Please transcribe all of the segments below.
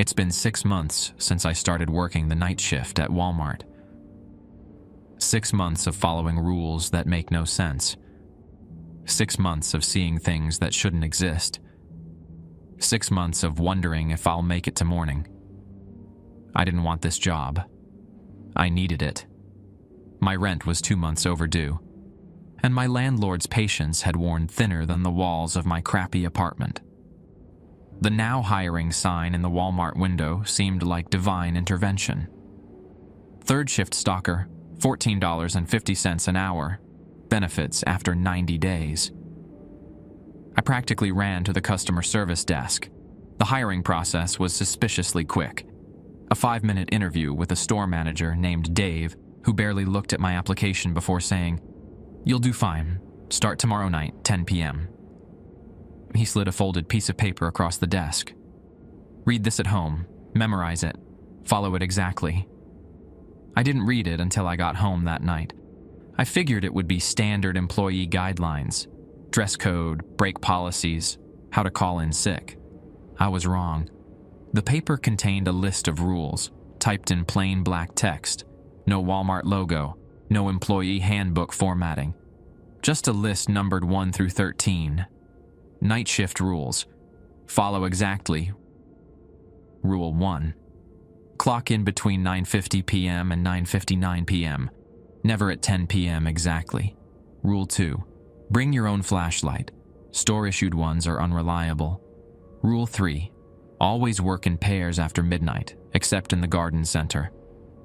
It's been 6 months since I started working the night shift at Walmart. 6 months of following rules that make no sense. 6 months of seeing things that shouldn't exist. 6 months of wondering if I'll make it to morning. I didn't want this job. I needed it. My rent was 2 months overdue, and my landlord's patience had worn thinner than the walls of my crappy apartment. The now hiring sign in the Walmart window seemed like divine intervention. Third shift stalker, $14.50 an hour. Benefits after 90 days. I practically ran to the customer service desk. The hiring process was suspiciously quick. A 5-minute interview with a store manager named Dave, who barely looked at my application before saying, "You'll do fine. Start tomorrow night, 10 p.m. He slid a folded piece of paper across the desk. "Read this at home. Memorize it. Follow it exactly." I didn't read it until I got home that night. I figured it would be standard employee guidelines, dress code, break policies, how to call in sick. I was wrong. The paper contained a list of rules, typed in plain black text. No Walmart logo, no employee handbook formatting. Just a list numbered 1 through 13. Night shift rules. Follow exactly. Rule 1. Clock in between 9:50 p.m. and 9:59 p.m. Never at 10 p.m. exactly. Rule 2. Bring your own flashlight. Store-issued ones are unreliable. Rule 3. Always work in pairs after midnight, except in the garden center.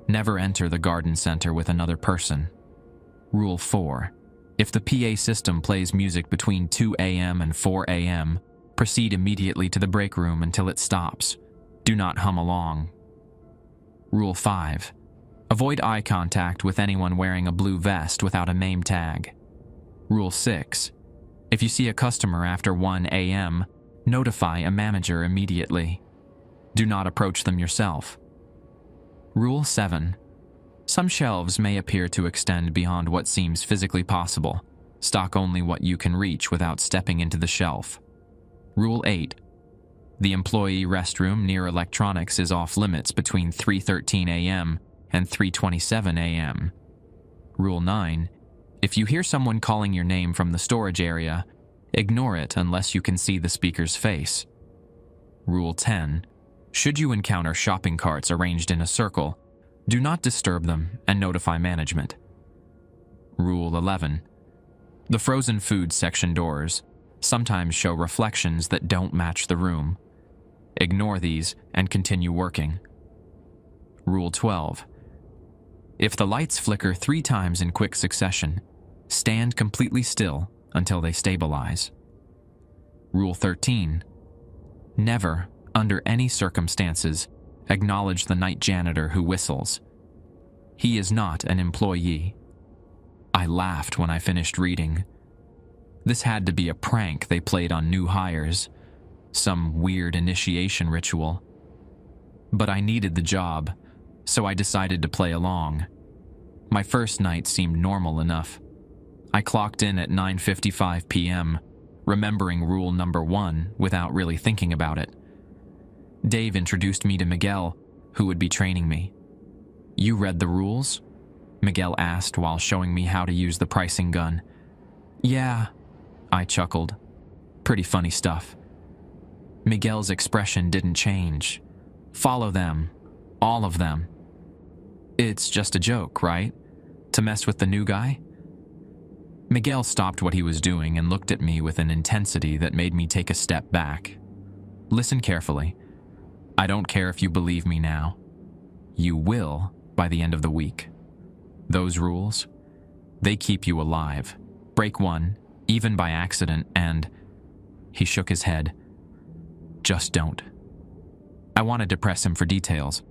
Never enter the garden center with another person. Rule 4. If the PA system plays music between 2 a.m. and 4 a.m., proceed immediately to the break room until it stops. Do not hum along. Rule 5. Avoid eye contact with anyone wearing a blue vest without a name tag. Rule 6. If you see a customer after 1 a.m., notify a manager immediately. Do not approach them yourself. Rule 7. Some shelves may appear to extend beyond what seems physically possible. Stock only what you can reach without stepping into the shelf. Rule 8. The employee restroom near electronics is off limits between 3:13 a.m. and 3:27 a.m. Rule 9. If you hear someone calling your name from the storage area, ignore it unless you can see the speaker's face. Rule 10. Should you encounter shopping carts arranged in a circle, do not disturb them and notify management. Rule 11. The frozen food section doors sometimes show reflections that don't match the room. Ignore these and continue working. Rule 12. If the lights flicker 3 times in quick succession, stand completely still until they stabilize. Rule 13. Never, under any circumstances, acknowledge the night janitor who whistles. He is not an employee. I laughed when I finished reading. This had to be a prank they played on new hires, some weird initiation ritual. But I needed the job, so I decided to play along. My first night seemed normal enough. I clocked in at 9:55 p.m., remembering rule number 1 without really thinking about it. Dave introduced me to Miguel, who would be training me. "You read the rules?" Miguel asked while showing me how to use the pricing gun. "Yeah," I chuckled. Pretty funny stuff. Miguel's expression didn't change. "Follow them. All of them." "It's just a joke, right? To mess with the new guy?" Miguel stopped what he was doing and looked at me with an intensity that made me take a step back. "Listen carefully. I don't care if you believe me now. You will by the end of the week. Those rules, they keep you alive. Break one, even by accident, and..." He shook his head. "Just don't." I wanted to press him for details,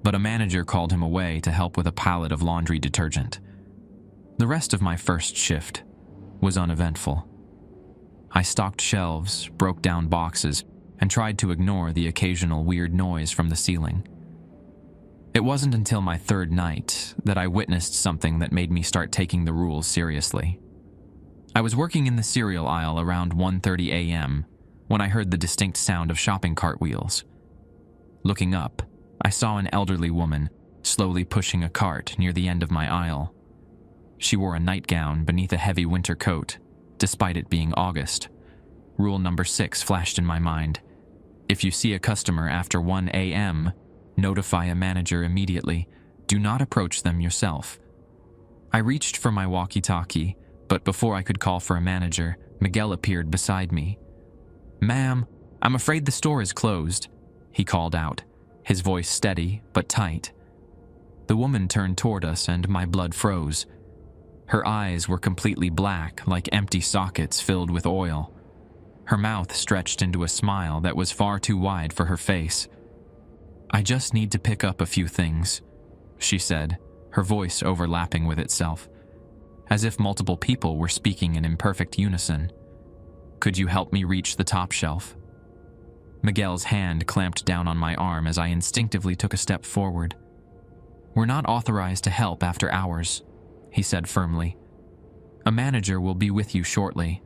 but a manager called him away to help with a pallet of laundry detergent. The rest of my first shift was uneventful. I stocked shelves, broke down boxes, and tried to ignore the occasional weird noise from the ceiling. It wasn't until my third night that I witnessed something that made me start taking the rules seriously. I was working in the cereal aisle around 1:30 a.m. when I heard the distinct sound of shopping cart wheels. Looking up, I saw an elderly woman slowly pushing a cart near the end of my aisle. She wore a nightgown beneath a heavy winter coat, despite it being August. Rule number 6 flashed in my mind. If you see a customer after 1 a.m., notify a manager immediately. Do not approach them yourself. I reached for my walkie-talkie, but before I could call for a manager, Miguel appeared beside me. "Ma'am, I'm afraid the store is closed," he called out, his voice steady but tight. The woman turned toward us and my blood froze. Her eyes were completely black, like empty sockets filled with oil. Her mouth stretched into a smile that was far too wide for her face. "I just need to pick up a few things," she said, her voice overlapping with itself, as if multiple people were speaking in imperfect unison. "Could you help me reach the top shelf?" Miguel's hand clamped down on my arm as I instinctively took a step forward. "We're not authorized to help after hours," he said firmly. "A manager will be with you shortly."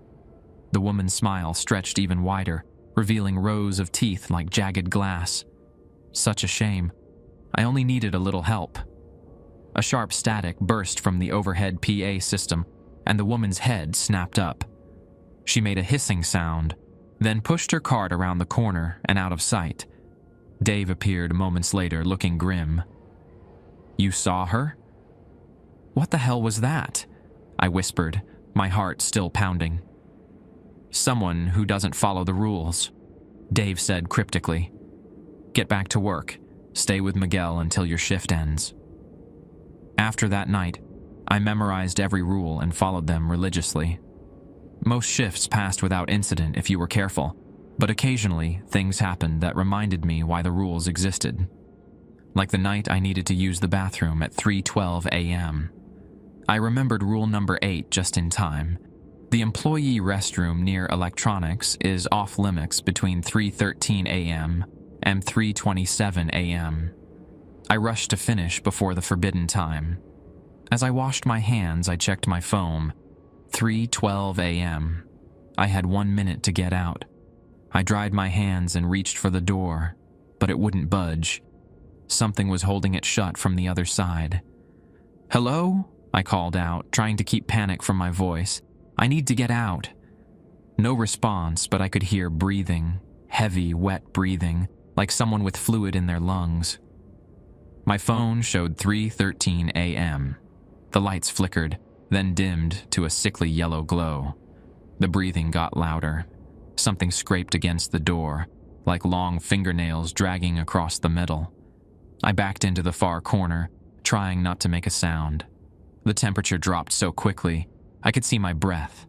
The woman's smile stretched even wider, revealing rows of teeth like jagged glass. Such a shame. I only needed a little help. A sharp static burst from the overhead PA system, and the woman's head snapped up. She made a hissing sound, then pushed her cart around the corner and out of sight. Dave appeared moments later, looking grim. "You saw her?" "What the hell was that?" I whispered, my heart still pounding. "Someone who doesn't follow the rules," Dave said cryptically. "Get back to work. Stay with Miguel until your shift ends." After that night, I memorized every rule and followed them religiously. Most shifts passed without incident if you were careful, but occasionally things happened that reminded me why the rules existed. Like the night I needed to use the bathroom at 3:12 a.m. I remembered rule number 8 just in time. The employee restroom near electronics is off limits between 3:13 a.m. and 3:27 a.m. I rushed to finish before the forbidden time. As I washed my hands, I checked my phone. 3:12 a.m. I had 1 minute to get out. I dried my hands and reached for the door, but it wouldn't budge. Something was holding it shut from the other side. "Hello?" I called out, trying to keep panic from my voice. "I need to get out." No response, but I could hear breathing, heavy, wet breathing, like someone with fluid in their lungs. My phone showed 3:13 a.m. The lights flickered, then dimmed to a sickly yellow glow. The breathing got louder. Something scraped against the door, like long fingernails dragging across the metal. I backed into the far corner, trying not to make a sound. The temperature dropped so quickly, I could see my breath.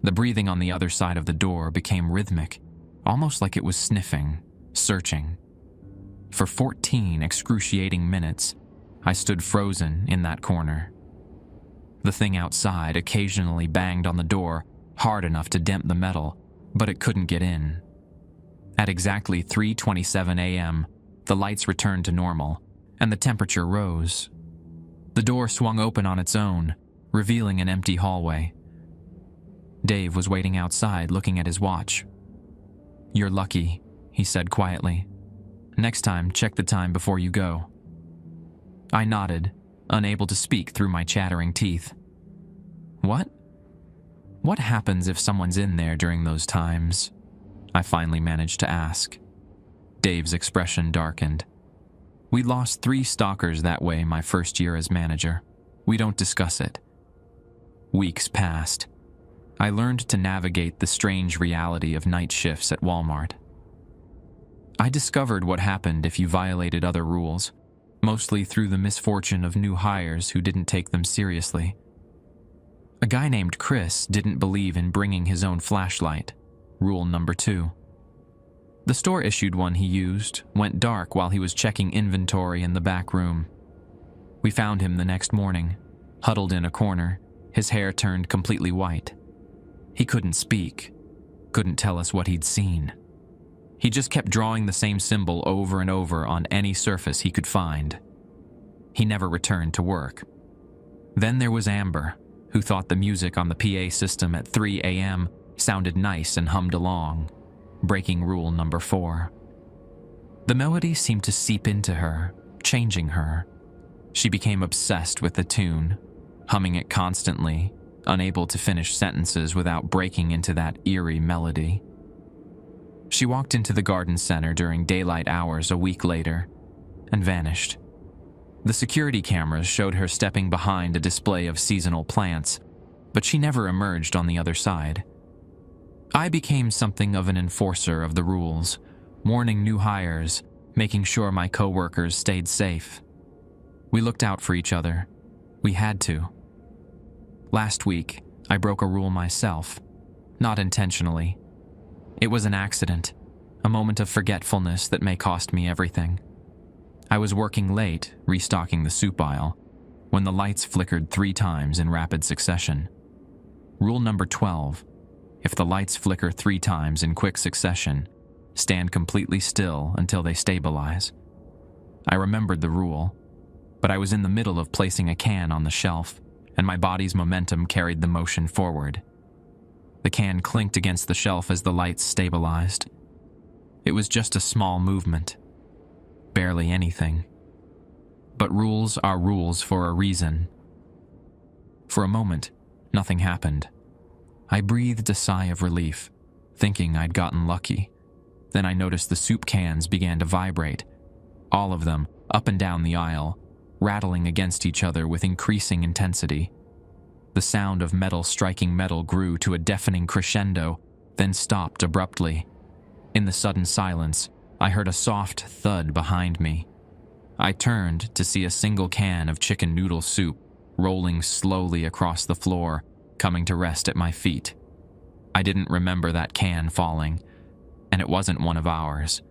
The breathing on the other side of the door became rhythmic, almost like it was sniffing, searching. For 14 excruciating minutes, I stood frozen in that corner. The thing outside occasionally banged on the door hard enough to dent the metal, but it couldn't get in. At exactly 3:27 a.m., the lights returned to normal, and the temperature rose. The door swung open on its own, revealing an empty hallway. Dave was waiting outside, looking at his watch. "You're lucky," he said quietly. "Next time, check the time before you go." I nodded, unable to speak through my chattering teeth. "What? What happens if someone's in there during those times?" I finally managed to ask. Dave's expression darkened. "We lost 3 stalkers that way my first year as manager. We don't discuss it." Weeks passed. I learned to navigate the strange reality of night shifts at Walmart. I discovered what happened if you violated other rules, mostly through the misfortune of new hires who didn't take them seriously. A guy named Chris didn't believe in bringing his own flashlight, rule number 2. The store issued one he used went dark while he was checking inventory in the back room. We found him the next morning, huddled in a corner, his hair turned completely white. He couldn't speak, couldn't tell us what he'd seen. He just kept drawing the same symbol over and over on any surface he could find. He never returned to work. Then there was Amber, who thought the music on the PA system at 3 a.m. sounded nice and hummed along, breaking rule number 4. The melody seemed to seep into her, changing her. She became obsessed with the tune, humming it constantly, unable to finish sentences without breaking into that eerie melody. She walked into the garden center during daylight hours a week later and vanished. The security cameras showed her stepping behind a display of seasonal plants, but she never emerged on the other side. I became something of an enforcer of the rules, warning new hires, making sure my coworkers stayed safe. We looked out for each other. We had to. Last week, I broke a rule myself, not intentionally. It was an accident, a moment of forgetfulness that may cost me everything. I was working late, restocking the soup aisle, when the lights flickered 3 times in rapid succession. Rule number 12, if the lights flicker 3 times in quick succession, stand completely still until they stabilize. I remembered the rule, but I was in the middle of placing a can on the shelf, and my body's momentum carried the motion forward. The can clinked against the shelf as the lights stabilized. It was just a small movement. Barely anything. But rules are rules for a reason. For a moment, nothing happened. I breathed a sigh of relief, thinking I'd gotten lucky. Then I noticed the soup cans began to vibrate, all of them, up and down the aisle, rattling against each other with increasing intensity. The sound of metal striking metal grew to a deafening crescendo, then stopped abruptly. In the sudden silence, I heard a soft thud behind me. I turned to see a single can of chicken noodle soup rolling slowly across the floor, coming to rest at my feet. I didn't remember that can falling, and it wasn't one of ours.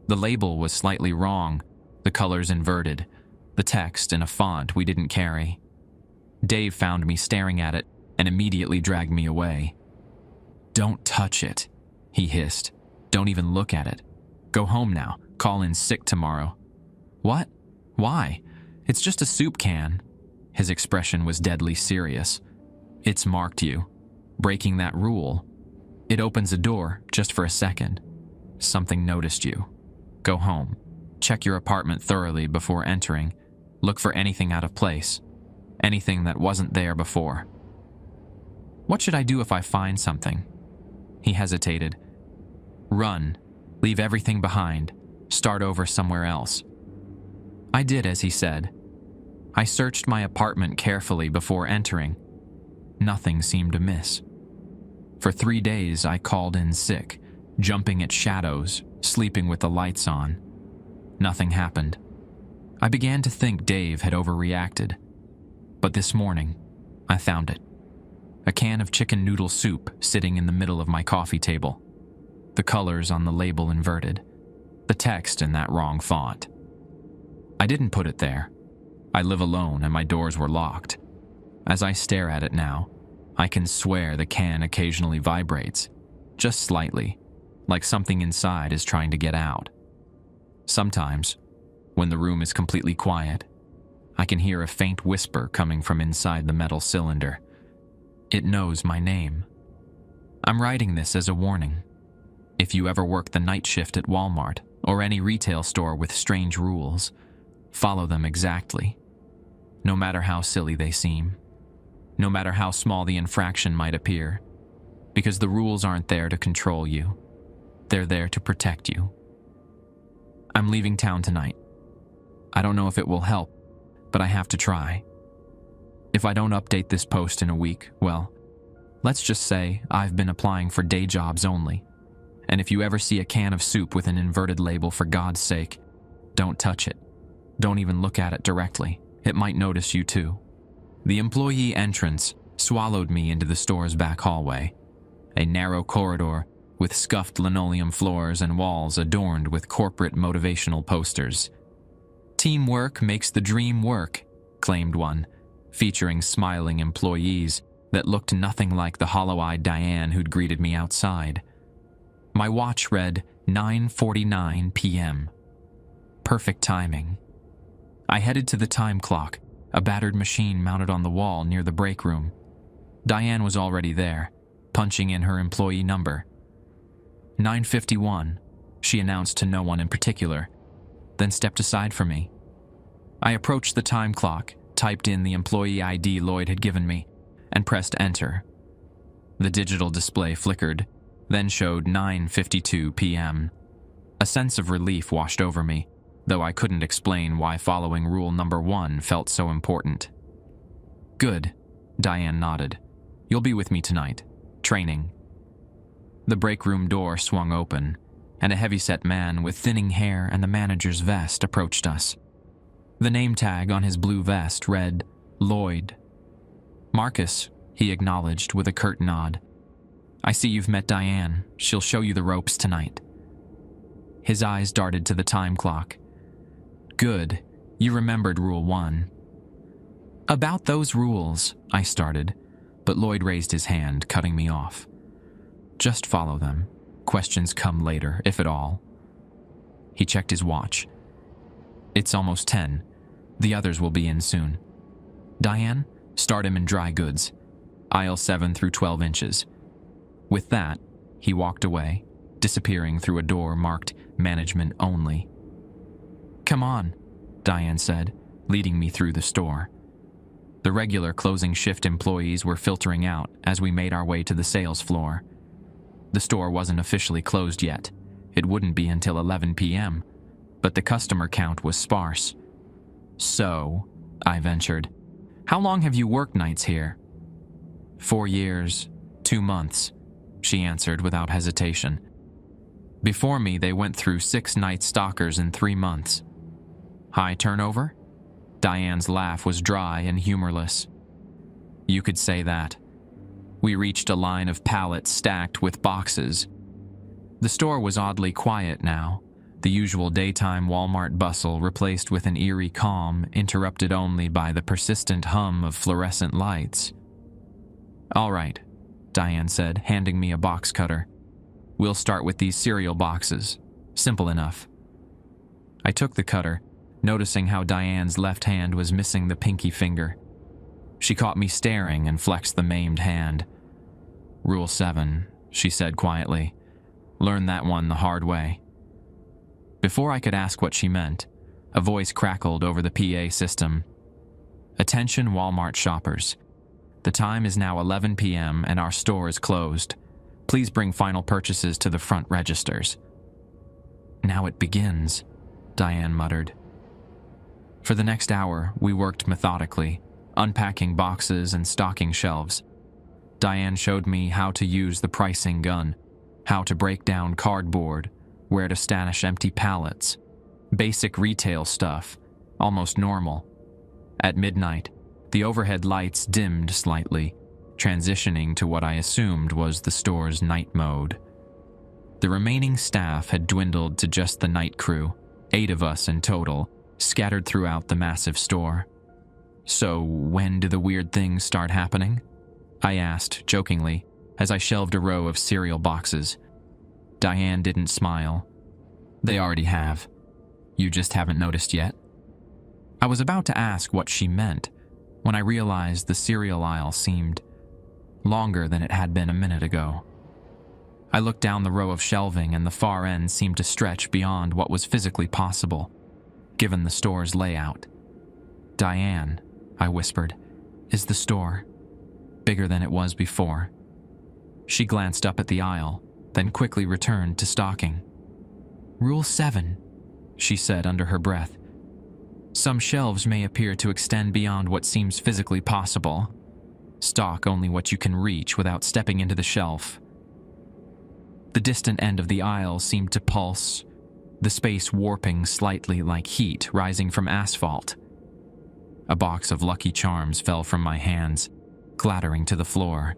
The label was slightly wrong, the colors inverted, the text in a font we didn't carry. Dave found me staring at it and immediately dragged me away. "Don't touch it," he hissed. "Don't even look at it. Go home now. Call in sick tomorrow." "What? Why? It's just a soup can." His expression was deadly serious. "It's marked you. Breaking that rule. It opens a door just for a second. Something noticed you. Go home. Check your apartment thoroughly before entering. Look for anything out of place. Anything that wasn't there before." "What should I do if I find something?" He hesitated. "Run. Leave everything behind. Start over somewhere else." I did as he said. I searched my apartment carefully before entering. Nothing seemed amiss. For 3 days, I called in sick, jumping at shadows, sleeping with the lights on. Nothing happened. I began to think Dave had overreacted. But this morning, I found it. A can of chicken noodle soup sitting in the middle of my coffee table. The colors on the label inverted. The text in that wrong font. I didn't put it there. I live alone and my doors were locked. As I stare at it now, I can swear the can occasionally vibrates, just slightly, like something inside is trying to get out. Sometimes, when the room is completely quiet, I can hear a faint whisper coming from inside the metal cylinder. It knows my name. I'm writing this as a warning. If you ever work the night shift at Walmart or any retail store with strange rules, follow them exactly. No matter how silly they seem. No matter how small the infraction might appear. Because the rules aren't there to control you. They're there to protect you. I'm leaving town tonight. I don't know if it will help, but I have to try. If I don't update this post in a week, well, let's just say I've been applying for day jobs only. And if you ever see a can of soup with an inverted label, for God's sake, don't touch it. Don't even look at it directly. It might notice you too. The employee entrance swallowed me into the store's back hallway, a narrow corridor with scuffed linoleum floors and walls adorned with corporate motivational posters. "Teamwork makes the dream work," claimed one, featuring smiling employees that looked nothing like the hollow-eyed Diane who'd greeted me outside. My watch read 9:49 p.m. Perfect timing. I headed to the time clock, a battered machine mounted on the wall near the break room. Diane was already there, punching in her employee number. 9:51. she announced to no one in particular, then stepped aside from me. I approached the time clock, typed in the employee ID Lloyd had given me, and pressed enter. The digital display flickered, then showed 9:52 p.m. A sense of relief washed over me, though I couldn't explain why following rule number 1 felt so important. Good, Diane nodded. You'll be with me tonight. Training. The break room door swung open, and a heavyset man with thinning hair and the manager's vest approached us. The name tag on his blue vest read, Lloyd. Marcus, he acknowledged with a curt nod. I see you've met Diane. She'll show you the ropes tonight. His eyes darted to the time clock. Good, you remembered Rule 1. About those rules, I started, but Lloyd raised his hand, cutting me off. Just follow them. Questions come later, if at all. He checked his watch. It's almost 10. The others will be in soon. Diane, start him in dry goods. Aisle 7 through 12 inches. With that, he walked away, disappearing through a door marked Management Only. Come on, Diane said, leading me through the store. The regular closing shift employees were filtering out as we made our way to the sales floor. The store wasn't officially closed yet. It wouldn't be until 11 p.m., but the customer count was sparse. So, I ventured, how long have you worked nights here? 4 years, 2 months, she answered without hesitation. Before me, they went through 6 night stalkers in 3 months. High turnover? Diane's laugh was dry and humorless. You could say that. We reached a line of pallets stacked with boxes. The store was oddly quiet now, the usual daytime Walmart bustle replaced with an eerie calm interrupted only by the persistent hum of fluorescent lights. All right, Diane said, handing me a box cutter. We'll start with these cereal boxes. Simple enough. I took the cutter, noticing how Diane's left hand was missing the pinky finger. She caught me staring and flexed the maimed hand. Rule 7, she said quietly. Learn that one the hard way. Before I could ask what she meant, a voice crackled over the PA system. Attention Walmart shoppers. The time is now 11 p.m. and our store is closed. Please bring final purchases to the front registers. Now it begins, Diane muttered. For the next hour, we worked methodically, unpacking boxes and stocking shelves. Diane showed me how to use the pricing gun, how to break down cardboard, where to stash empty pallets. Basic retail stuff, almost normal. At midnight, the overhead lights dimmed slightly, transitioning to what I assumed was the store's night mode. The remaining staff had dwindled to just the night crew, 8 of us in total, scattered throughout the massive store. So when do the weird things start happening? I asked, jokingly, as I shelved a row of cereal boxes. Diane didn't smile. They already have. You just haven't noticed yet? I was about to ask what she meant when I realized the cereal aisle seemed longer than it had been a minute ago. I looked down the row of shelving and the far end seemed to stretch beyond what was physically possible, given the store's layout. Diane, I whispered, is the store bigger than it was before? She glanced up at the aisle, then quickly returned to stocking. Rule 7, she said under her breath. Some shelves may appear to extend beyond what seems physically possible. Stock only what you can reach without stepping into the shelf. The distant end of the aisle seemed to pulse, the space warping slightly like heat rising from asphalt. A box of Lucky Charms fell from my hands, clattering to the floor.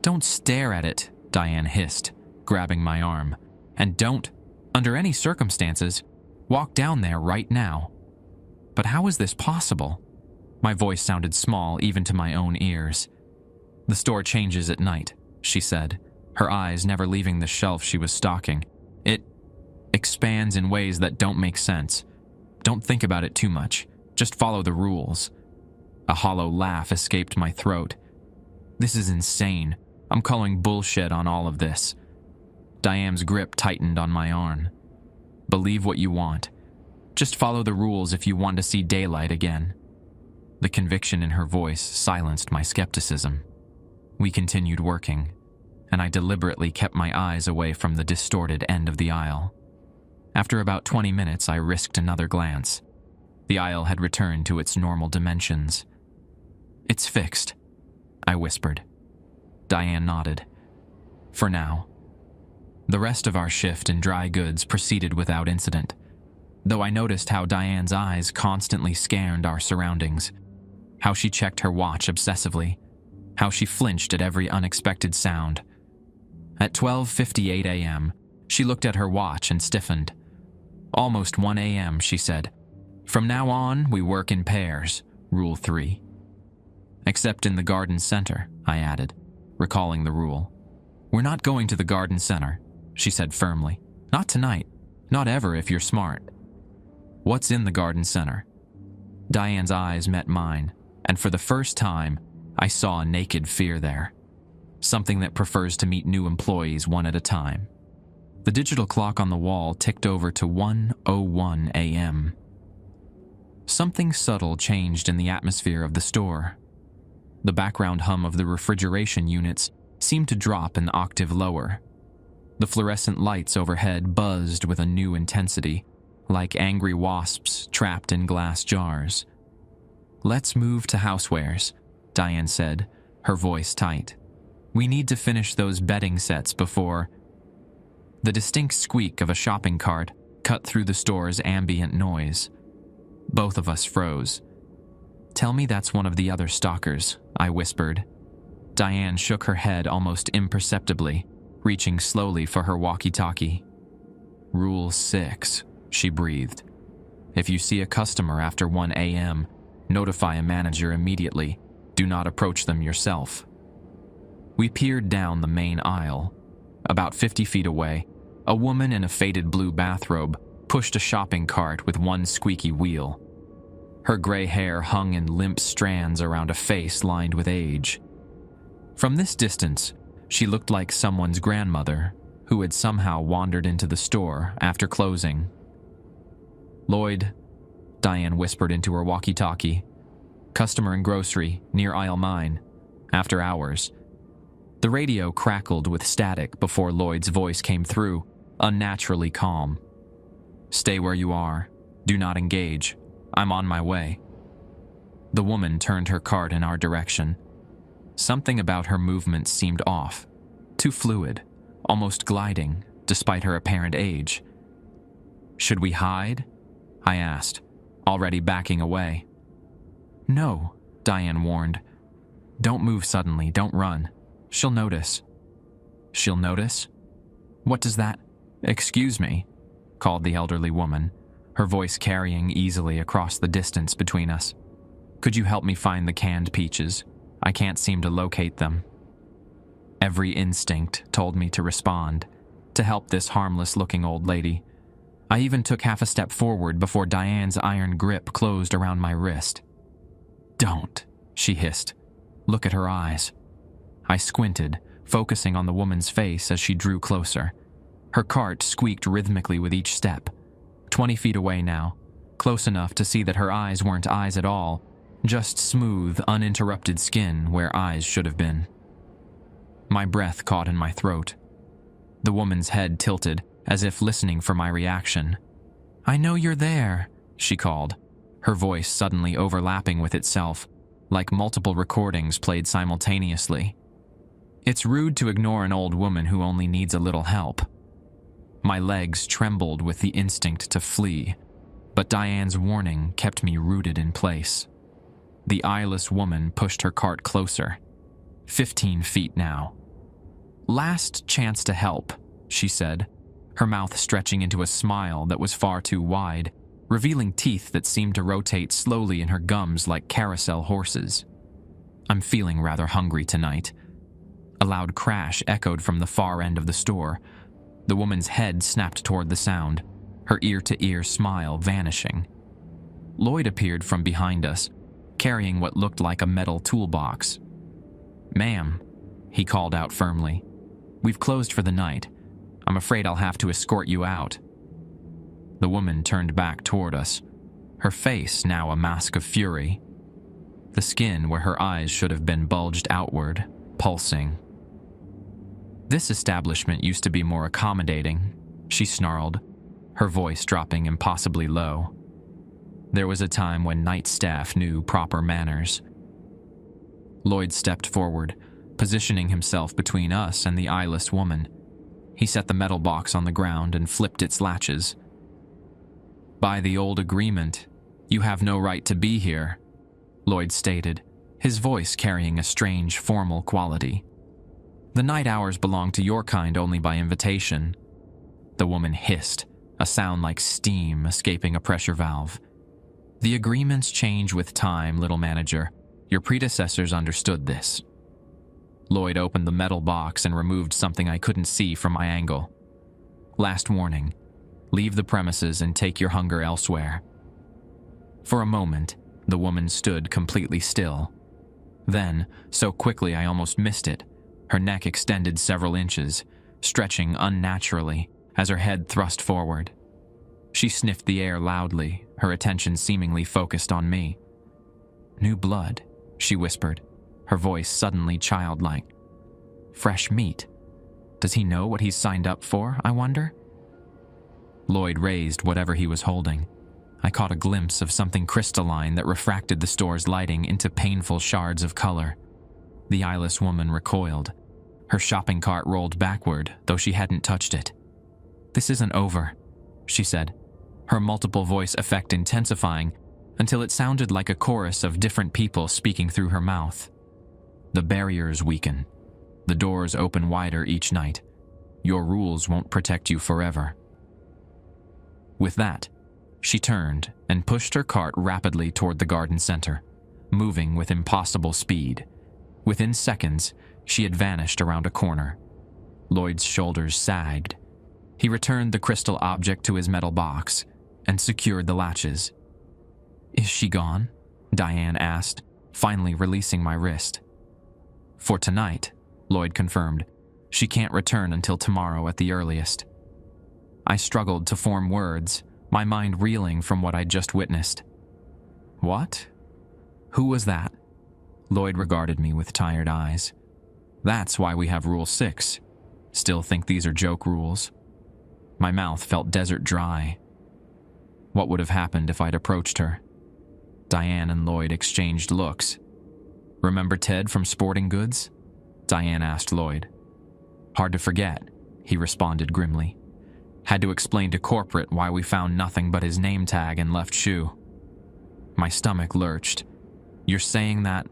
Don't stare at it, Diane hissed, grabbing my arm. And don't, under any circumstances, walk down there right now. But how is this possible? My voice sounded small even to my own ears. The store changes at night, she said, her eyes never leaving the shelf she was stocking. It expands in ways that don't make sense. Don't think about it too much. Just follow the rules. A hollow laugh escaped my throat. This is insane. I'm calling bullshit on all of this. Diane's grip tightened on my arm. Believe what you want. Just follow the rules if you want to see daylight again." The conviction in her voice silenced my skepticism. We continued working, and I deliberately kept my eyes away from the distorted end of the aisle. After about 20 minutes, I risked another glance. The aisle had returned to its normal dimensions. "It's fixed," I whispered. Diane nodded. "For now." The rest of our shift in dry goods proceeded without incident, though I noticed how Diane's eyes constantly scanned our surroundings, how she checked her watch obsessively, how she flinched at every unexpected sound. At 12:58 a.m., she looked at her watch and stiffened. "Almost 1 a.m., she said. "From now on, we work in pairs, Rule 3. "Except in the garden center," I added, recalling the rule. "We're not going to the garden center," she said firmly. "Not tonight. Not ever if you're smart." "What's in the garden center?" Diane's eyes met mine, and for the first time, I saw a naked fear there. Something that prefers to meet new employees one at a time. The digital clock on the wall ticked over to 1:01 a.m. Something subtle changed in the atmosphere of the store. The background hum of the refrigeration units seemed to drop an octave lower. The fluorescent lights overhead buzzed with a new intensity, like angry wasps trapped in glass jars. "Let's move to housewares," Diane said, her voice tight. "We need to finish those bedding sets before—" The distinct squeak of a shopping cart cut through the store's ambient noise. Both of us froze. "Tell me that's one of the other stalkers," I whispered. Diane shook her head almost imperceptibly, reaching slowly for her walkie-talkie. "Rule 6, she breathed. "If you see a customer after 1 a.m., notify a manager immediately. Do not approach them yourself." We peered down the main aisle. About 50 feet away, a woman in a faded blue bathrobe pushed a shopping cart with one squeaky wheel. Her gray hair hung in limp strands around a face lined with age. From this distance, she looked like someone's grandmother who had somehow wandered into the store after closing. "Lloyd," Diane whispered into her walkie-talkie. "Customer in grocery, near aisle 9. After hours." The radio crackled with static before Lloyd's voice came through, unnaturally calm. "Stay where you are. Do not engage. I'm on my way." The woman turned her cart in our direction. Something about her movements seemed off, too fluid, almost gliding, despite her apparent age. "Should we hide?" I asked, already backing away. "No," Diane warned. "Don't move suddenly, don't run. She'll notice." "She'll notice? What does that—" "Excuse me," called the elderly woman, her voice carrying easily across the distance between us. "Could you help me find the canned peaches? I can't seem to locate them." Every instinct told me to respond, to help this harmless-looking old lady. I even took half a step forward before Diane's iron grip closed around my wrist. "Don't," she hissed. "Look at her eyes." I squinted, focusing on the woman's face as she drew closer. Her cart squeaked rhythmically with each step. 20 feet away now, close enough to see that her eyes weren't eyes at all, just smooth, uninterrupted skin where eyes should have been. My breath caught in my throat. The woman's head tilted, as if listening for my reaction. "I know you're there," she called, her voice suddenly overlapping with itself, like multiple recordings played simultaneously. It's rude to ignore an old woman who only needs a little help. My legs trembled with the instinct to flee, but Diane's warning kept me rooted in place. The eyeless woman pushed her cart closer. 15 feet now. "Last chance to help," she said, her mouth stretching into a smile that was far too wide, revealing teeth that seemed to rotate slowly in her gums like carousel horses. "I'm feeling rather hungry tonight." A loud crash echoed from the far end of the store. The woman's head snapped toward the sound, her ear-to-ear smile vanishing. Lloyd appeared from behind us, carrying what looked like a metal toolbox. "Ma'am," he called out firmly, "we've closed for the night. I'm afraid I'll have to escort you out." The woman turned back toward us, her face now a mask of fury. The skin where her eyes should have been bulged outward, pulsing. "This establishment used to be more accommodating," she snarled, her voice dropping impossibly low. "There was a time when night staff knew proper manners." Lloyd stepped forward, positioning himself between us and the eyeless woman. He set the metal box on the ground and flipped its latches. "By the old agreement, you have no right to be here," Lloyd stated, his voice carrying a strange, formal quality. "The night hours belong to your kind only by invitation." The woman hissed, a sound like steam escaping a pressure valve. "The agreements change with time, little manager. Your predecessors understood this." Lloyd opened the metal box and removed something I couldn't see from my angle. "Last warning. Leave the premises and take your hunger elsewhere." For a moment, the woman stood completely still. Then, so quickly I almost missed it, her neck extended several inches, stretching unnaturally as her head thrust forward. She sniffed the air loudly, her attention seemingly focused on me. "New blood," she whispered, her voice suddenly childlike. "Fresh meat. Does he know what he's signed up for, I wonder?" Lloyd raised whatever he was holding. I caught a glimpse of something crystalline that refracted the store's lighting into painful shards of color. The eyeless woman recoiled. Her shopping cart rolled backward, though she hadn't touched it. "This isn't over," she said, her multiple voice effect intensifying until it sounded like a chorus of different people speaking through her mouth. "The barriers weaken. The doors open wider each night. Your rules won't protect you forever." With that, she turned and pushed her cart rapidly toward the garden center, moving with impossible speed. Within seconds, she had vanished around a corner. Lloyd's shoulders sagged. He returned the crystal object to his metal box and secured the latches. "Is she gone?" Diane asked, finally releasing my wrist. "For tonight," Lloyd confirmed. "She can't return until tomorrow at the earliest." I struggled to form words, my mind reeling from what I'd just witnessed. "What? Who was that?" Lloyd regarded me with tired eyes. "That's why we have Rule 6. Still think these are joke rules?" My mouth felt desert dry. What would have happened if I'd approached her? Diane and Lloyd exchanged looks. "Remember Ted from Sporting Goods?" Diane asked Lloyd. "Hard to forget," he responded grimly. "Had to explain to corporate why we found nothing but his name tag and left shoe." My stomach lurched. "You're saying that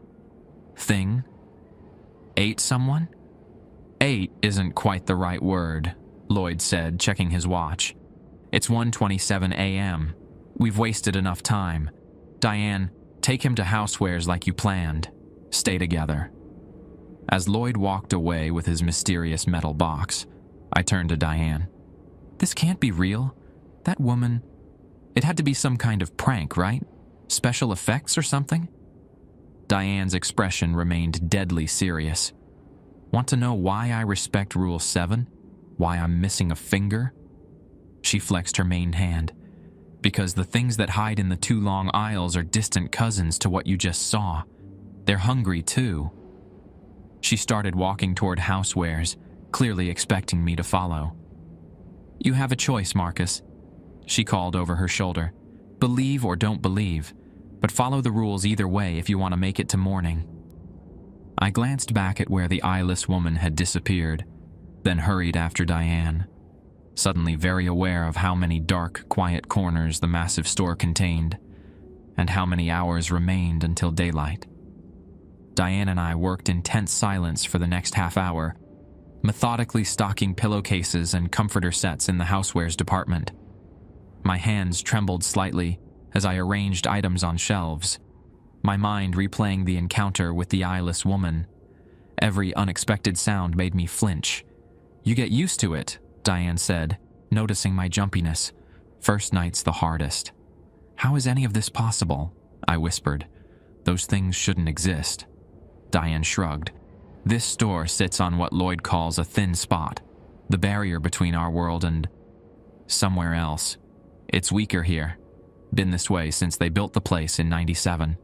thing ate someone?" "Ate isn't quite the right word," Lloyd said, checking his watch. "It's 1:27 a.m. We've wasted enough time. Diane, take him to Housewares like you planned. Stay together." As Lloyd walked away with his mysterious metal box, I turned to Diane. "This can't be real. That woman... It had to be some kind of prank, right? Special effects or something?" Diane's expression remained deadly serious. "Want to know why I respect Rule 7? Why I'm missing a finger?" She flexed her main hand. "Because the things that hide in the two long aisles are distant cousins to what you just saw. They're hungry, too." She started walking toward Housewares, clearly expecting me to follow. "You have a choice, Marcus," she called over her shoulder. "Believe or don't believe, but follow the rules either way if you want to make it to morning." I glanced back at where the eyeless woman had disappeared, then hurried after Diane, suddenly very aware of how many dark, quiet corners the massive store contained, and how many hours remained until daylight. Diane and I worked in tense silence for the next half hour, methodically stocking pillowcases and comforter sets in the housewares department. My hands trembled slightly as I arranged items on shelves, my mind replaying the encounter with the eyeless woman. Every unexpected sound made me flinch. "You get used to it," Diane said, noticing my jumpiness. "First night's the hardest." "How is any of this possible?" I whispered. "Those things shouldn't exist." Diane shrugged. "This store sits on what Lloyd calls a thin spot, the barrier between our world and somewhere else. It's weaker here. Been this way since they built the place in '97.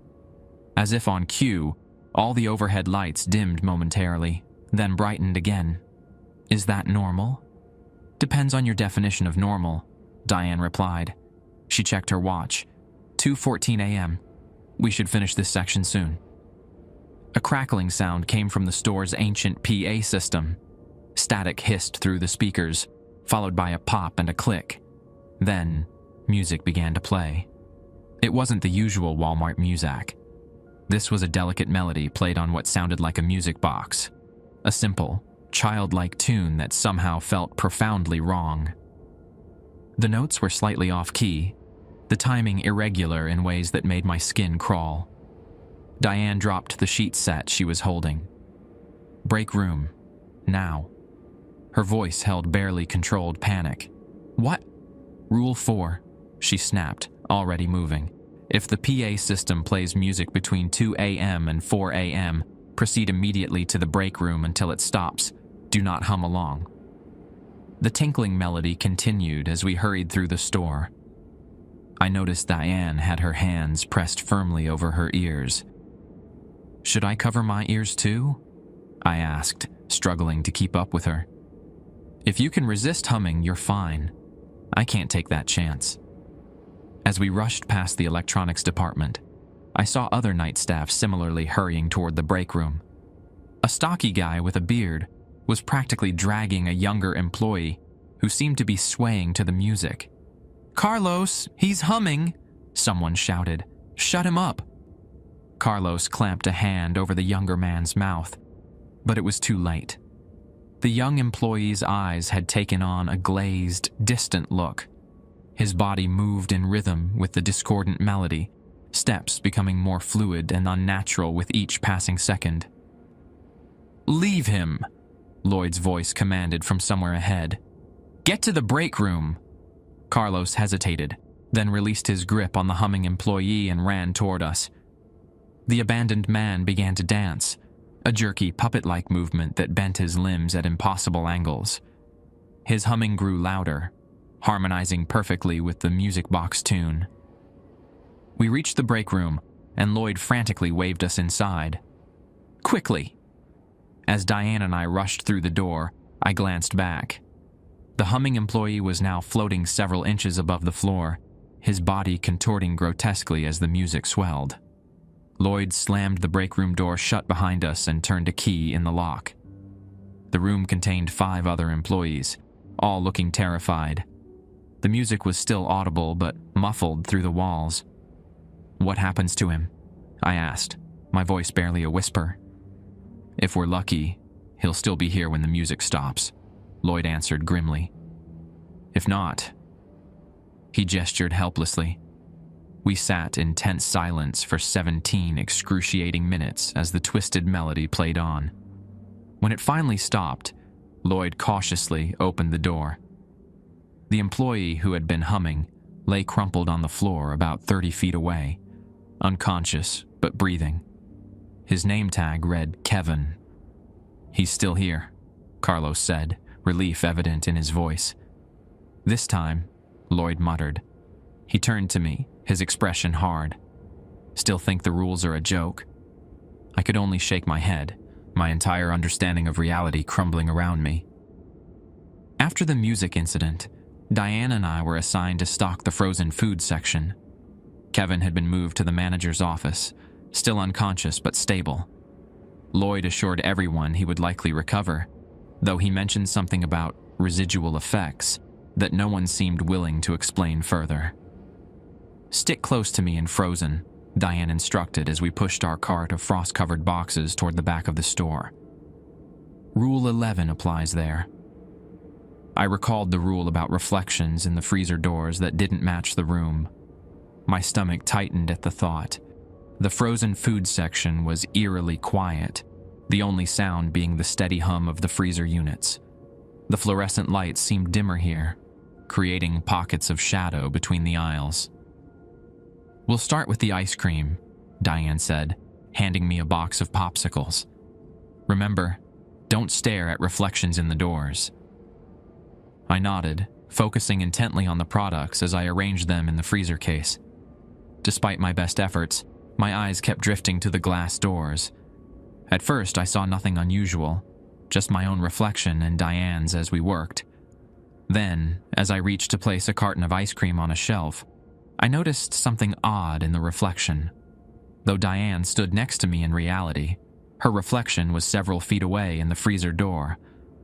As if on cue, all the overhead lights dimmed momentarily, then brightened again. Is that normal? Depends on your definition of normal, Diane replied. She checked her watch. 2:14 a.m. We should finish this section soon. A crackling sound came from the store's ancient PA system. Static hissed through the speakers, followed by a pop and a click. Then, music began to play. It wasn't the usual Walmart music. This was a delicate melody played on what sounded like a music box. A simple, childlike tune that somehow felt profoundly wrong. The notes were slightly off-key, the timing irregular in ways that made my skin crawl. Diane dropped the sheet set she was holding. Break room. Now. Her voice held barely controlled panic. What? Rule 4, she snapped, already moving. If the PA system plays music between 2 a.m. and 4 a.m., proceed immediately to the break room until it stops. Do not hum along. The tinkling melody continued as we hurried through the store. I noticed Diane had her hands pressed firmly over her ears. Should I cover my ears too? I asked, struggling to keep up with her. If you can resist humming, you're fine. I can't take that chance. As we rushed past the electronics department, I saw other night staff similarly hurrying toward the break room. A stocky guy with a beard was practically dragging a younger employee who seemed to be swaying to the music. Carlos, he's humming, someone shouted. Shut him up. Carlos clamped a hand over the younger man's mouth, but it was too late. The young employee's eyes had taken on a glazed, distant look. His body moved in rhythm with the discordant melody, steps becoming more fluid and unnatural with each passing second. Leave him, Lloyd's voice commanded from somewhere ahead. Get to the break room. Carlos hesitated, then released his grip on the humming employee and ran toward us. The abandoned man began to dance, a jerky puppet-like movement that bent his limbs at impossible angles. His humming grew louder, harmonizing perfectly with the music box tune. We reached the break room, and Lloyd frantically waved us inside. Quickly! As Diane and I rushed through the door, I glanced back. The humming employee was now floating several inches above the floor, his body contorting grotesquely as the music swelled. Lloyd slammed the break room door shut behind us and turned a key in the lock. The room contained 5 other employees, all looking terrified. The music was still audible but muffled through the walls. What happens to him? I asked, my voice barely a whisper. If we're lucky, he'll still be here when the music stops, Lloyd answered grimly. If not... He gestured helplessly. We sat in tense silence for 17 excruciating minutes as the twisted melody played on. When it finally stopped, Lloyd cautiously opened the door. The employee who had been humming lay crumpled on the floor about 30 feet away, unconscious but breathing. His name tag read Kevin. He's still here, Carlos said, relief evident in his voice. This time, Lloyd muttered. He turned to me, his expression hard. Still think the rules are a joke? I could only shake my head, my entire understanding of reality crumbling around me. After the music incident, Diane and I were assigned to stock the frozen food section. Kevin had been moved to the manager's office, still unconscious but stable. Lloyd assured everyone he would likely recover, though he mentioned something about residual effects that no one seemed willing to explain further. Stick close to me and frozen, Diane instructed as we pushed our cart of frost-covered boxes toward the back of the store. Rule 11 applies there. I recalled the rule about reflections in the freezer doors that didn't match the room. My stomach tightened at the thought. The frozen food section was eerily quiet, the only sound being the steady hum of the freezer units. The fluorescent lights seemed dimmer here, creating pockets of shadow between the aisles. We'll start with the ice cream, Diane said, handing me a box of popsicles. Remember, don't stare at reflections in the doors. I nodded, focusing intently on the products as I arranged them in the freezer case. Despite my best efforts, my eyes kept drifting to the glass doors. At first, I saw nothing unusual, just my own reflection and Diane's as we worked. Then, as I reached to place a carton of ice cream on a shelf, I noticed something odd in the reflection. Though Diane stood next to me in reality, her reflection was several feet away in the freezer door,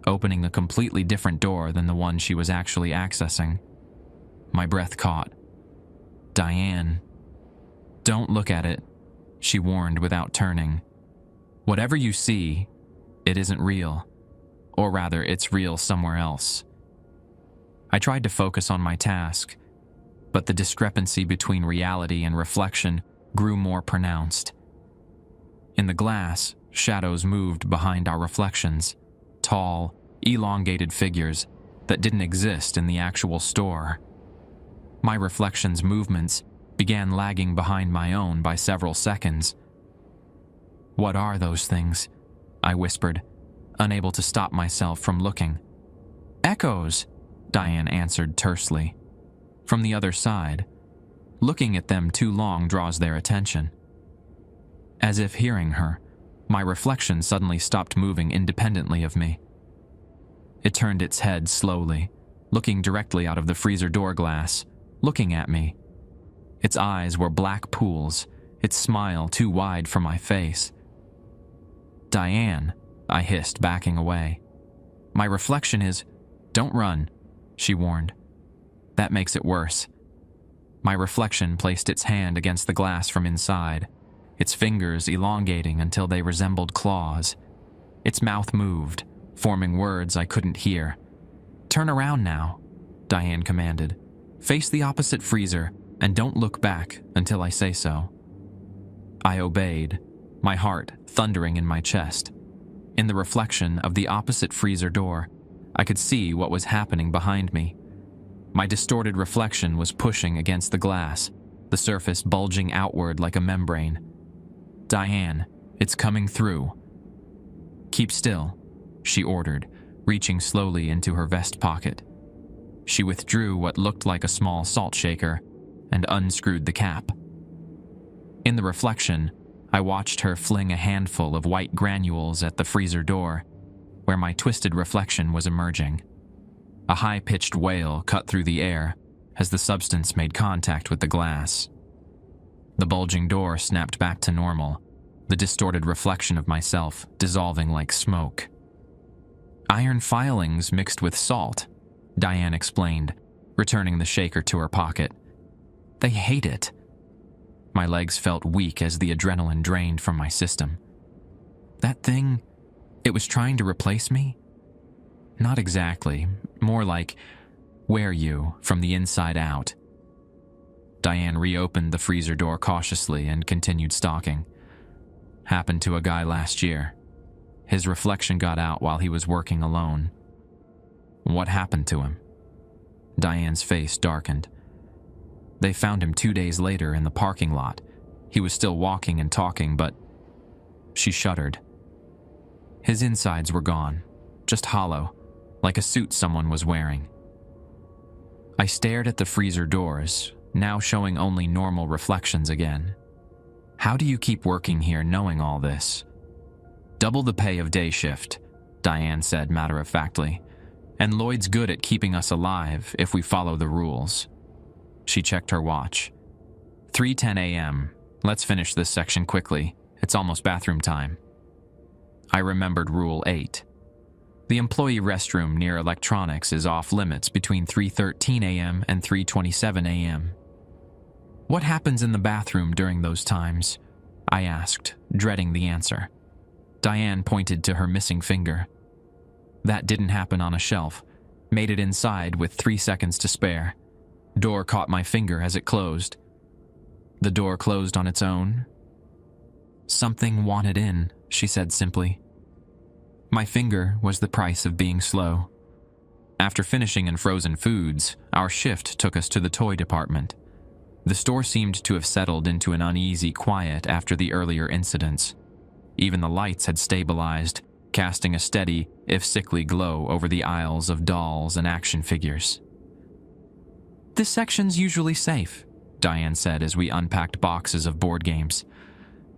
opening a completely different door than the one she was actually accessing. My breath caught. "Diane, don't look at it," she warned without turning. "Whatever you see, it isn't real. Or rather, it's real somewhere else." I tried to focus on my task, but the discrepancy between reality and reflection grew more pronounced. In the glass, shadows moved behind our reflections, tall, elongated figures that didn't exist in the actual store. My reflection's movements began lagging behind my own by several seconds. "What are those things?" I whispered, unable to stop myself from looking. "Echoes," Diane answered tersely. "From the other side. Looking at them too long draws their attention." As if hearing her, my reflection suddenly stopped moving independently of me. It turned its head slowly, looking directly out of the freezer door glass, looking at me. Its eyes were black pools, its smile too wide for my face. "Diane," I hissed, backing away. "My reflection is—" "Don't run," she warned. "That makes it worse." My reflection placed its hand against the glass from inside, its fingers elongating until they resembled claws. Its mouth moved, forming words I couldn't hear. "Turn around now," Diane commanded. "Face the opposite freezer, and don't look back until I say so." I obeyed, my heart thundering in my chest. In the reflection of the opposite freezer door, I could see what was happening behind me. My distorted reflection was pushing against the glass, the surface bulging outward like a membrane. "Diane, it's coming through." "Keep still," she ordered, reaching slowly into her vest pocket. She withdrew what looked like a small salt shaker and unscrewed the cap. In the reflection, I watched her fling a handful of white granules at the freezer door, where my twisted reflection was emerging. A high-pitched wail cut through the air as the substance made contact with the glass. The bulging door snapped back to normal, the distorted reflection of myself dissolving like smoke. "Iron filings mixed with salt," Diane explained, returning the shaker to her pocket. "They hate it." My legs felt weak as the adrenaline drained from my system. "That thing, it was trying to replace me?" "Not exactly. More like, wear you from the inside out." Diane reopened the freezer door cautiously and continued stalking. "Happened to a guy last year. His reflection got out while he was working alone." "What happened to him?" Diane's face darkened. "They found him 2 days later in the parking lot. He was still walking and talking, but..." She shuddered. "His insides were gone, just hollow, like a suit someone was wearing." I stared at the freezer doors, now showing only normal reflections again. "How do you keep working here knowing all this?" "Double the pay of day shift," Diane said matter-of-factly. "And Lloyd's good at keeping us alive if we follow the rules." She checked her watch. 3:10 a.m. Let's finish this section quickly. It's almost bathroom time. I remembered Rule 8. The employee restroom near electronics is off limits between 3:13 a.m. and 3:27 a.m. "What happens in the bathroom during those times?" I asked, dreading the answer. Diane pointed to her missing finger. "That didn't happen on a shelf. Made it inside with 3 seconds to spare. Door caught my finger as it closed." "The door closed on its own?" "Something wanted in," she said simply. My finger was the price of being slow. After finishing in frozen foods, our shift took us to the toy department. The store seemed to have settled into an uneasy quiet after the earlier incidents. Even the lights had stabilized, casting a steady, if sickly glow over the aisles of dolls and action figures. "This section's usually safe," Diane said as we unpacked boxes of board games.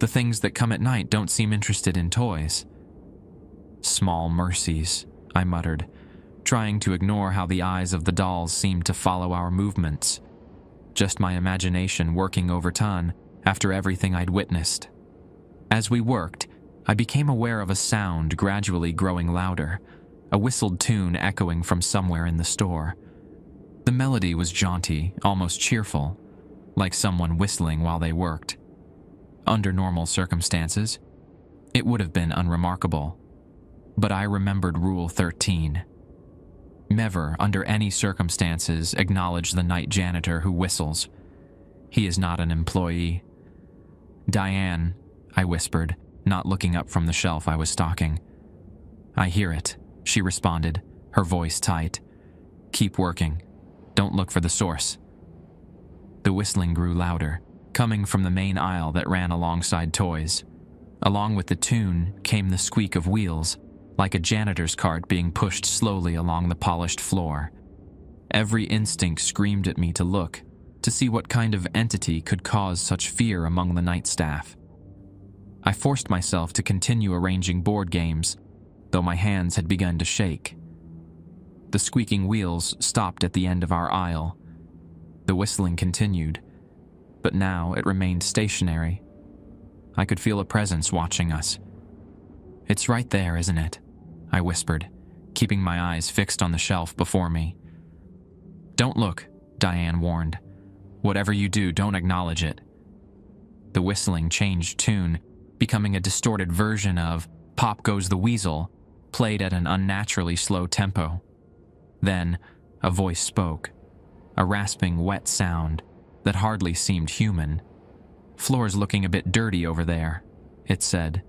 "The things that come at night don't seem interested in toys." "Small mercies," I muttered, trying to ignore how the eyes of the dolls seemed to follow our movements. Just my imagination working overtime after everything I'd witnessed. As we worked, I became aware of a sound gradually growing louder, a whistled tune echoing from somewhere in the store. The melody was jaunty, almost cheerful, like someone whistling while they worked. Under normal circumstances, it would have been unremarkable. But I remembered Rule 13. Never, under any circumstances, acknowledge the night janitor who whistles. He is not an employee. "Diane," I whispered, not looking up from the shelf I was stocking. "I hear it," she responded, her voice tight. "Keep working. Don't look for the source." The whistling grew louder, coming from the main aisle that ran alongside toys. Along with the tune came the squeak of wheels, like a janitor's cart being pushed slowly along the polished floor. Every instinct screamed at me to look, to see what kind of entity could cause such fear among the night staff. I forced myself to continue arranging board games, though my hands had begun to shake. The squeaking wheels stopped at the end of our aisle. The whistling continued, but now it remained stationary. I could feel a presence watching us. "It's right there, isn't it?" I whispered, keeping my eyes fixed on the shelf before me. "Don't look," Diane warned. "Whatever you do, don't acknowledge it." The whistling changed tune, becoming a distorted version of "Pop Goes the Weasel," played at an unnaturally slow tempo. Then, a voice spoke, a rasping, wet sound that hardly seemed human. "Floor's looking a bit dirty over there," it said,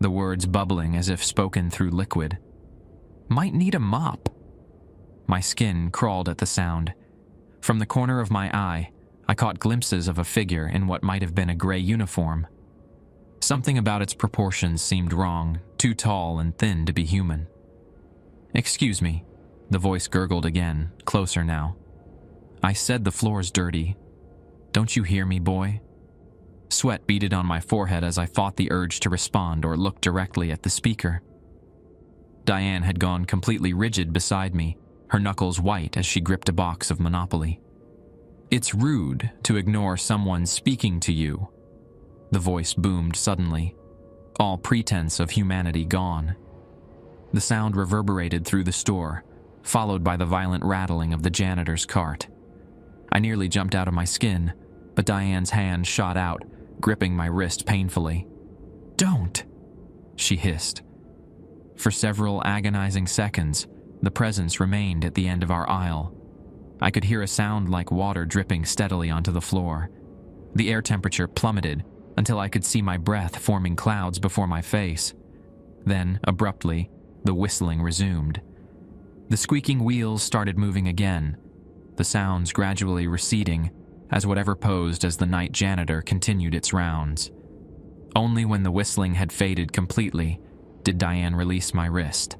the words bubbling as if spoken through liquid. "Might need a mop." My skin crawled at the sound. From the corner of my eye, I caught glimpses of a figure in what might have been a gray uniform. Something about its proportions seemed wrong, too tall and thin to be human. "Excuse me," the voice gurgled again, closer now. "I said the floor's dirty. Don't you hear me, boy?" Sweat beaded on my forehead as I fought the urge to respond or look directly at the speaker. Diane had gone completely rigid beside me, her knuckles white as she gripped a box of Monopoly. "It's rude to ignore someone speaking to you," the voice boomed suddenly, all pretense of humanity gone. The sound reverberated through the store, followed by the violent rattling of the janitor's cart. I nearly jumped out of my skin, but Diane's hand shot out, gripping my wrist painfully. "Don't," she hissed. For several agonizing seconds, the presence remained at the end of our aisle. I could hear a sound like water dripping steadily onto the floor. The air temperature plummeted until I could see my breath forming clouds before my face. Then, abruptly, the whistling resumed. The squeaking wheels started moving again, the sounds gradually receding as whatever posed as the night janitor continued its rounds. Only when the whistling had faded completely did Diane release my wrist.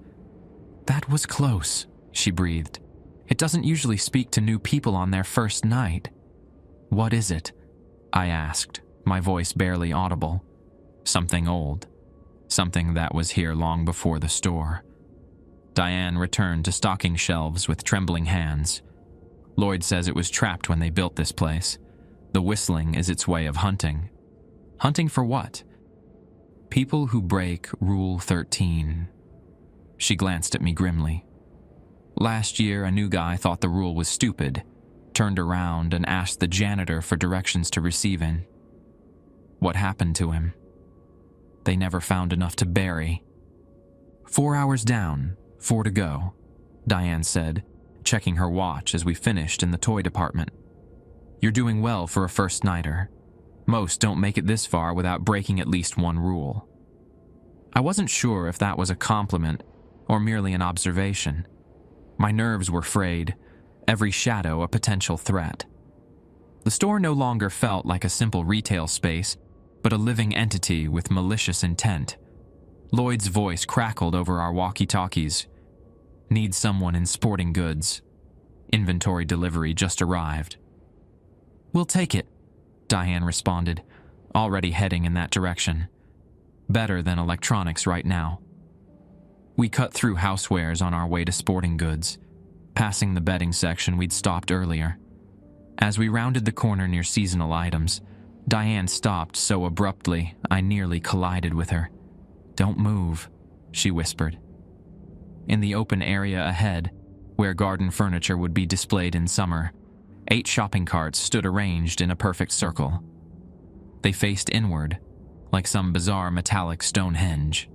"That was close," she breathed. "It doesn't usually speak to new people on their first night." "What is it?" I asked, my voice barely audible. "Something old. Something that was here long before the store." Diane returned to stocking shelves with trembling hands. "Lloyd says it was trapped when they built this place. The whistling is its way of hunting." "Hunting for what?" "People who break Rule 13. She glanced at me grimly. "Last year, a new guy thought the rule was stupid, turned around and asked the janitor for directions to receive in. What happened to him? They never found enough to bury." 4 hours down, 4 to go, Diane said, checking her watch as we finished in the toy department. "You're doing well for a first-nighter. Most don't make it this far without breaking at least one rule." I wasn't sure if that was a compliment or merely an observation. My nerves were frayed, every shadow a potential threat. The store no longer felt like a simple retail space, but a living entity with malicious intent. Lloyd's voice crackled over our walkie-talkies. "Need someone in sporting goods. Inventory delivery just arrived. "We'll take it," Diane responded, already heading in that direction. Better than electronics right now. We cut through housewares on our way to sporting goods, passing the bedding section we'd stopped earlier. As we rounded the corner near seasonal items, Diane stopped so abruptly I nearly collided with her. "Don't move," she whispered. In the open area ahead, where garden furniture would be displayed in summer, 8 shopping carts stood arranged in a perfect circle. They faced inward, like some bizarre metallic Stonehenge.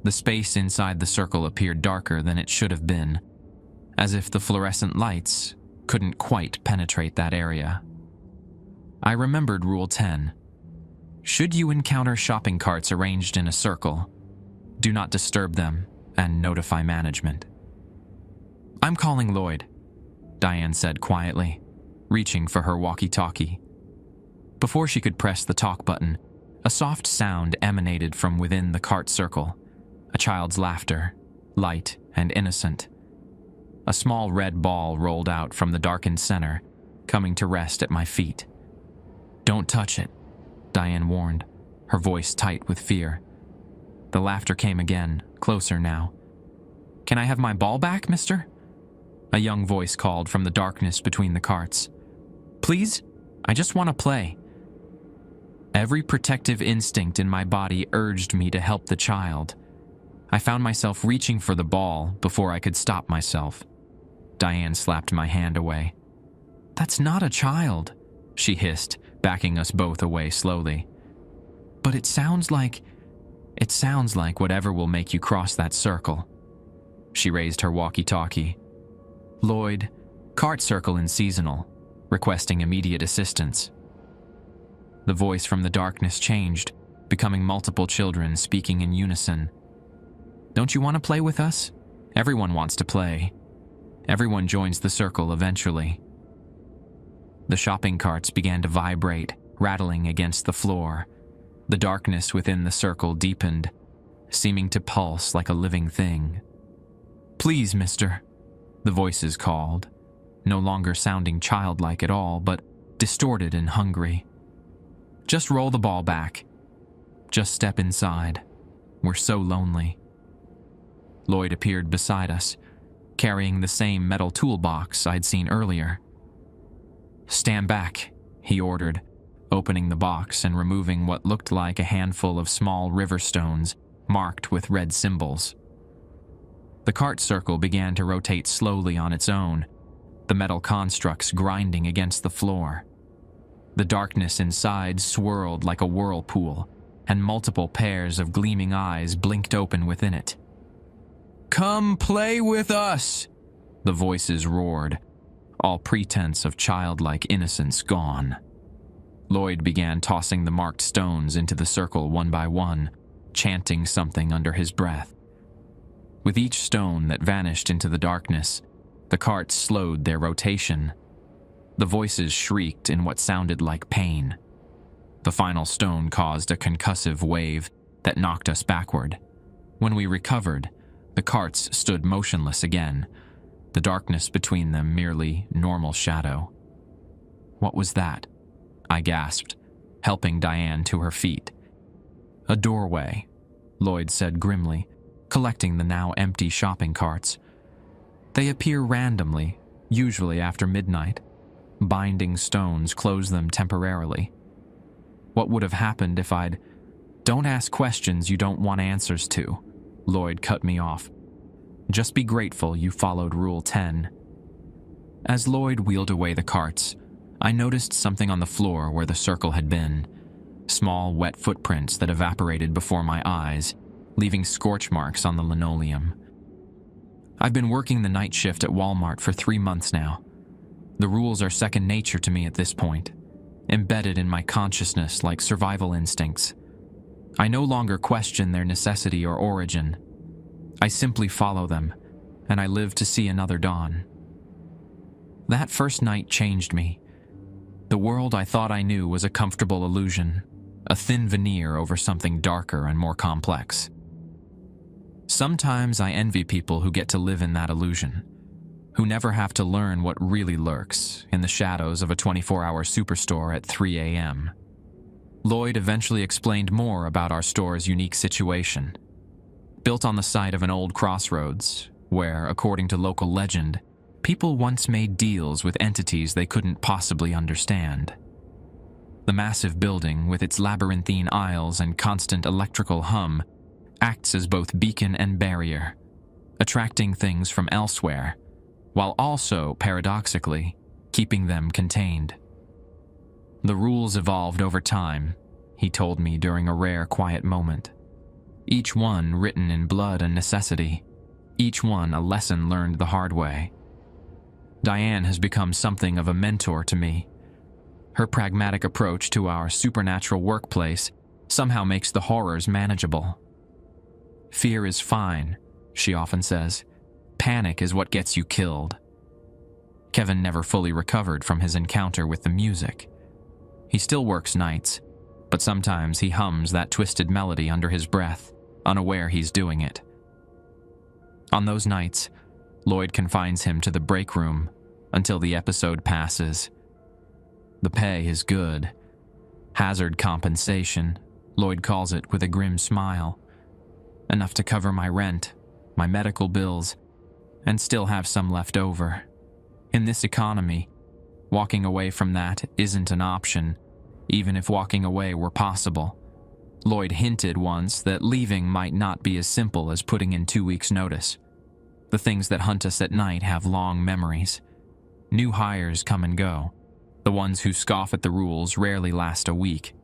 The space inside the circle appeared darker than it should have been, as if the fluorescent lights couldn't quite penetrate that area. I remembered Rule 10. Should you encounter shopping carts arranged in a circle, do not disturb them and notify management. "I'm calling Lloyd," Diane said quietly, reaching for her walkie-talkie. Before she could press the talk button, a soft sound emanated from within the cart circle, a child's laughter, light and innocent. A small red ball rolled out from the darkened center, coming to rest at my feet. "Don't touch it," Diane warned, her voice tight with fear. The laughter came again, closer now. "Can I have my ball back, mister?" A young voice called from the darkness between the carts. "Please? I just want to play." Every protective instinct in my body urged me to help the child. I found myself reaching for the ball before I could stop myself. Diane slapped my hand away. "That's not a child," she hissed, backing us both away slowly. "But it sounds like whatever will make you cross that circle." She raised her walkie-talkie. "Lloyd, cart circle in seasonal, requesting immediate assistance." The voice from the darkness changed, becoming multiple children speaking in unison. "Don't you want to play with us? Everyone wants to play. Everyone joins the circle eventually." The shopping carts began to vibrate, rattling against the floor. The darkness within the circle deepened, seeming to pulse like a living thing. "Please, mister," the voices called, no longer sounding childlike at all, but distorted and hungry. "Just roll the ball back. Just step inside. We're so lonely." Lloyd appeared beside us, carrying the same metal toolbox I'd seen earlier. "Stand back," he ordered, opening the box and removing what looked like a handful of small river stones marked with red symbols. The cart circle began to rotate slowly on its own, the metal constructs grinding against the floor. The darkness inside swirled like a whirlpool, and multiple pairs of gleaming eyes blinked open within it. "Come play with us!" the voices roared, all pretense of childlike innocence gone. Lloyd began tossing the marked stones into the circle one by one, chanting something under his breath. With each stone that vanished into the darkness, the carts slowed their rotation. The voices shrieked in what sounded like pain. The final stone caused a concussive wave that knocked us backward. When we recovered, the carts stood motionless again, the darkness between them merely normal shadow. "What was that?" I gasped, helping Diane to her feet. "A doorway," Lloyd said grimly, collecting the now empty shopping carts. "They appear randomly, usually after midnight. Binding stones close them temporarily. What would have happened if I'd... Don't ask questions you don't want answers to," Lloyd cut me off. "Just be grateful you followed Rule 10. As Lloyd wheeled away the carts, I noticed something on the floor where the circle had been. Small, wet footprints that evaporated before my eyes, leaving scorch marks on the linoleum. I've been working the night shift at Walmart for 3 months now. The rules are second nature to me at this point, embedded in my consciousness like survival instincts. I no longer question their necessity or origin. I simply follow them, and I live to see another dawn. That first night changed me. The world I thought I knew was a comfortable illusion, a thin veneer over something darker and more complex. Sometimes I envy people who get to live in that illusion. who never have to learn what really lurks in the shadows of a 24-hour superstore at 3 a.m. Lloyd eventually explained more about our store's unique situation. Built on the site of an old crossroads, where, according to local legend, people once made deals with entities they couldn't possibly understand. The massive building, with its labyrinthine aisles and constant electrical hum, acts as both beacon and barrier, attracting things from elsewhere, while also, paradoxically, keeping them contained. The rules evolved over time, he told me during a rare quiet moment. Each one written in blood and necessity, each one a lesson learned the hard way. Diane has become something of a mentor to me. Her pragmatic approach to our supernatural workplace somehow makes the horrors manageable. Fear is fine, she often says. Panic is what gets you killed. Kevin never fully recovered from his encounter with the music. He still works nights, but sometimes he hums that twisted melody under his breath, unaware he's doing it. On those nights, Lloyd confines him to the break room until the episode passes. The pay is good. Hazard compensation, Lloyd calls it with a grim smile. Enough to cover my rent, my medical bills, and still have some left over. In this economy, walking away from that isn't an option, even if walking away were possible. Lloyd hinted once that leaving might not be as simple as putting in 2 weeks' notice. The things that hunt us at night have long memories. New hires come and go. The ones who scoff at the rules rarely last a week.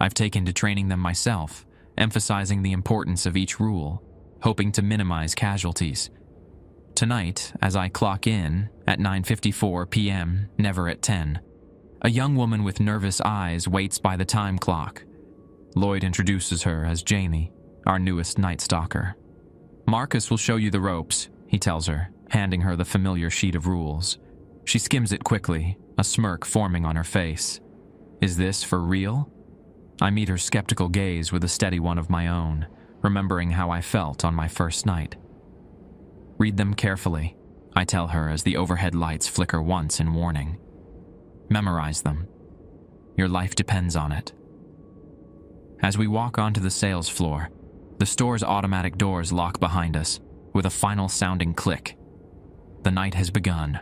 I've taken to training them myself, emphasizing the importance of each rule, hoping to minimize casualties. Tonight, as I clock in at 9:54 p.m., never at 10, a young woman with nervous eyes waits by the time clock. Lloyd introduces her as Jamie, our newest night stalker. Marcus will show you the ropes, he tells her, handing her the familiar sheet of rules. She skims it quickly, a smirk forming on her face. Is this for real? I meet her skeptical gaze with a steady one of my own, remembering how I felt on my first night. Read them carefully, I tell her as the overhead lights flicker once in warning. Memorize them. Your life depends on it. As we walk onto the sales floor, the store's automatic doors lock behind us with a final sounding click. The night has begun.